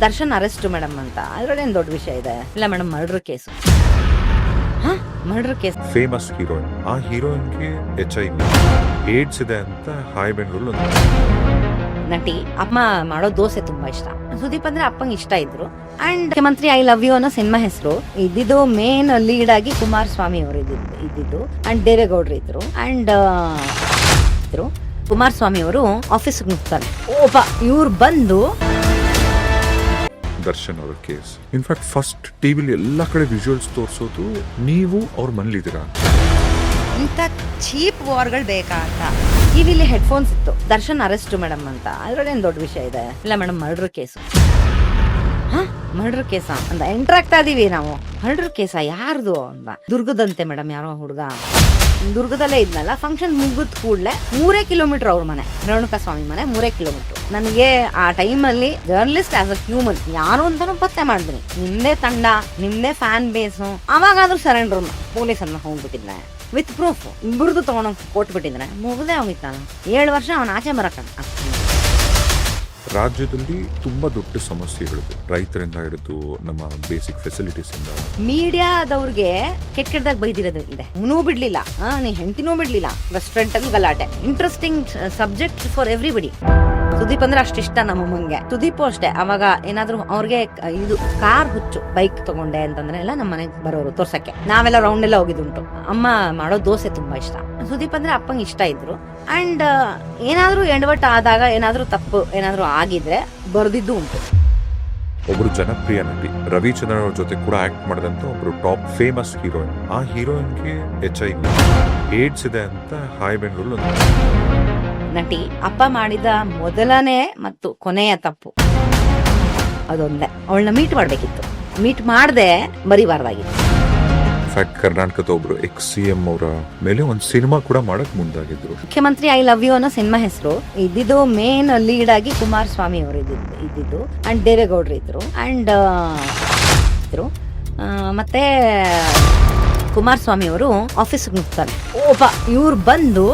Darshan arrest madam ಅಂತ ಅದ್ರಲ್ಲೇನು ದೊಡ್ಡ ವಿಷಯ ಇದೆ? ಇಲ್ಲ madam, murder case. Murder case. Famous heroine, ಆ ಹೀರೋಯಿನ್ಗೆ HIV ಏಡ್ಸ್ ಇದೆ ಅಂತ ಹಾಯ್ ಬೆಂಗಳೂರು ನಟಿ. ಅಮ್ಮ ಮಾಡೋ ದೋಸೆ ತುಂಬಾ ಇಷ್ಟ. ಸುದೀಪ್ ಅಂದ್ರೆ ಅಪ್ಪಂಗೆ ಇಷ್ಟ ಇದ್ರು. ಅಂಡ್ ಮುಖ್ಯಮಂತ್ರಿ ಐ ಲವ್ ಯು ಅನ್ನೋ ಸಿನಿಮಾ ಹೆಸರು ಇದ್ದಿದ್ದು ಮೇನ್ ಲೀಡ್ ಆಗಿ ಕುಮಾರಸ್ವಾಮಿ ಅವರು ಇದ್ದಿದ್ದು ಅಂಡ್ ದೇವೇಗೌಡರು ಇದ್ರು. ಅಂಡ್ ಕುಮಾರಸ್ವಾಮಿ ಅವರು ಆಫೀಸ್ಗೆ ನುಗ್ತಾರೆ. ಓಪ ಇವ್ರು ಬಂದು ದರ್ಶನ್ ಅವ್ರ ಕೇಸ್. ಇನ್ಫ್ಯಾಕ್ಟ್ ಫಸ್ಟ್ ಟಿವಿಲಿ ಎಲ್ಲಾ ಕಡೆ ವಿಜುವಲ್ಸ್ ತೋರಿಸೋದು ನೀವು ಅವ್ರ ಮನೇಲಿದ್ದೀರಾ. ಇಂಥ ಚೀಪ್ ವಾರ್ಗಳು ಬೇಕಾ ಅಂತ. ಟಿವಿಲಿ ಹೆಡ್ಫೋನ್ಸ್ ಇತ್ತು, ದರ್ಶನ್ ಅರೆಸ್ಟ್ ಮೇಡಮ್ ಅಂತ ಅದ್ರಲ್ಲೇನು ದೊಡ್ಡ ವಿಷಯ ಇದೆ? ಇಲ್ಲ ಮೇಡಮ್, ಮರ್ಡರ್ ಕೇಸು. ಮರ್ಡರ್ ಕೇಸ ಅಂತ ಎಂಟರ್ ಆಗ್ತಾ ಇದೀವಿ ನಾವು. ಮರ್ಡರ್ ಕೇಸ ಯಾರ್ದು ಅಂತ. ದುರ್ಗದಂತೆ ಮೇಡಮ್, ಯಾರೋ ಹುಡುಗ ದುರ್ಗದಲ್ಲೇ ಇದ್ನಲ್ಲ. ಫಂಕ್ಷನ್ ಮುಗಿದ ಕೂಡಲೇ 3 ಕಿಲೋಮೀಟರ್ ಅವ್ರ ಮನೆ, ರೇಣುಕಾ ಸ್ವಾಮಿ ಮನೆ 3 ಕಿಲೋಮೀಟರ್. ನನಗೆ ಆ ಟೈಮಲ್ಲಿ ಜರ್ನಲಿಸ್ಟ್ ಆಸ್ ಅ ಹ್ಯೂಮನ್ ಯಾರು ಅಂತಾನು ಪತ್ತೆ ಮಾಡಿದ್ನಿ. ನಿಮ್ದೇ ತಂಡ, ನಿಮ್ದೇ ಫ್ಯಾನ್ ಬೇಸು. ಅವಾಗಾದ್ರೂ ಸರೆಂಡರ್ ಪೊಲೀಸ್ ಅನ್ನ ಹೋಗ್ಬಿಟ್ಟಿದ್ದೆ ವಿತ್ ಪ್ರೂಫ್. ಇಬ್ಬರದು ತಗೊಂಡೋಗಿ ಕೊಟ್ಬಿಟ್ಟಿದ್ರೆ ಮುಗ್ದೇ ಹೋಗಿತ್ತ. 7 ವರ್ಷ ಅವನ ಆಚೆ ಬರಕ. ರಾಜ್ಯದಲ್ಲಿ ತುಂಬಾ ದೊಡ್ಡ ಸಮಸ್ಯೆಗಳಿದೆ, ರೈತರಿಂದ ಹಿಡಿದು ನಮ್ಮ ಬೇಸಿಕ್ ಫೆಸಿಲಿಟೀಸ್ ಇಂದ. ಮೀಡಿಯಾದವ್ರಿಗೆ ಕೆಟ್ಟದಾಗ ಬೈದಿರೋದು ಇದೆ. ನೂ ಬಿಡ್ಲಿಲ್ಲ, ನೀ ಹೆಂಡತಿನೂ ಬಿಡ್ಲಿಲ್ಲ. ರೆಸ್ಟೋರೆಂಟ್ ಅಲ್ಲಿ ಗಲಾಟೆ. Interesting subject for everybody. Sudeep ಅಂದ್ರೆ ಅಷ್ಟಿಷ್ಟ ನಮ್ಮಮ್ಮಂಗೆ. ಸುದೀಪ್ ಅಷ್ಟೇ. ಅವಾಗ ಏನಾದ್ರು ಅವ್ರಿಗೆ ಇದು ಕಾರ್ ಹುಚ್ಚು, ಬೈಕ್ ತಗೊಂಡೆ ಅಂತಂದ್ರೆ ಎಲ್ಲ ನಮ್ಮ ಮನೆಗೆ ಬರೋರು ತೋರ್ಸಕ್ಕೆ. ನಾವೆಲ್ಲ ರೌಂಡ್ ಎಲ್ಲ ಹೋಗಿದ್ದುಂಟು. ಅಮ್ಮ ಮಾಡೋ ದೋಸೆ ತುಂಬಾ ಇಷ್ಟ. ಸುದೀಪ್ ಅಂದ್ರೆ ಅಪ್ಪಂಗೆ ಇಷ್ಟ ಇದ್ರು. ಅಂಡ್ ಏನಾದ್ರೂ ಎಡವಟ್ಟು ಆದಾಗ, ಏನಾದ್ರೂ ತಪ್ಪು ಏನಾದ್ರೂ ಆಗಿದ್ರೆ ಬರ್ದಿದ್ದು ಉಂಟು. ಒಬ್ರು ಜನಪ್ರಿಯ ನಟಿ ರವಿಚಂದ್ರನ್ ಅವ್ರ ಜೊತೆ ಕೂಡ ಆಕ್ಟ್ ಮಾಡಿದಂತ ಒಬ್ರು ಟಾಪ್ ಫೇಮಸ್ ಹೀರೋಯಿನ್, ಆ ಹೀರೋಯಿನ್ಗೆ HIV ಏಡ್ಸ್ ಇದೆ ಅಂತ ಹಾಯ್ ಬೆಂಗಳೂರು ನಟಿ. ಅಪ್ಪ ಮಾಡಿದ ಮೊದಲನೇ ಮತ್ತು ಕೊನೆಯ ತಪ್ಪು ಅದೊಂದೇ. ಅವಳನ್ನ ಮೀಟ್ ಮಾಡ್ಬೇಕಿತ್ತು. ಮೀಟ್ ಮಾಡದೆ ಬರೀಬಾರ್ದಾಗಿತ್ತು. ಇನ್ಫ್ಯಾಕ್ಟ್ ಕರ್ನಾಟಕದ ಒಬ್ರು ex-CM ಅವರ ಮೇಲೆ ಒಂದು ಸಿನಿಮಾ ಕೂಡ ಮಾಡಕ್ ಮುಂದಾಗಿದ್ರು. ಮುಖ್ಯಮಂತ್ರಿ ಐ ಲವ್ ಯು ಅನ್ನೋ ಸಿನಿಮಾ ಹೆಸರು ಇದ್ದಿದ್ದು ಮೇನ್ ಲೀಡ್ ಆಗಿ ಕುಮಾರಸ್ವಾಮಿ ಅವರು ಇದ್ದಿದ್ದು ಅಂಡ್ ದೇವೇಗೌಡರು ಇದ್ರು. ಅಂಡ್ ಮತ್ತೆ ಕುಮಾರಸ್ವಾಮಿ ಅವರು ಆಫೀಸ್ಗೆ ನುಗ್ತಾರೆ. ಓಪ ಇವ್ರು ಬಂದು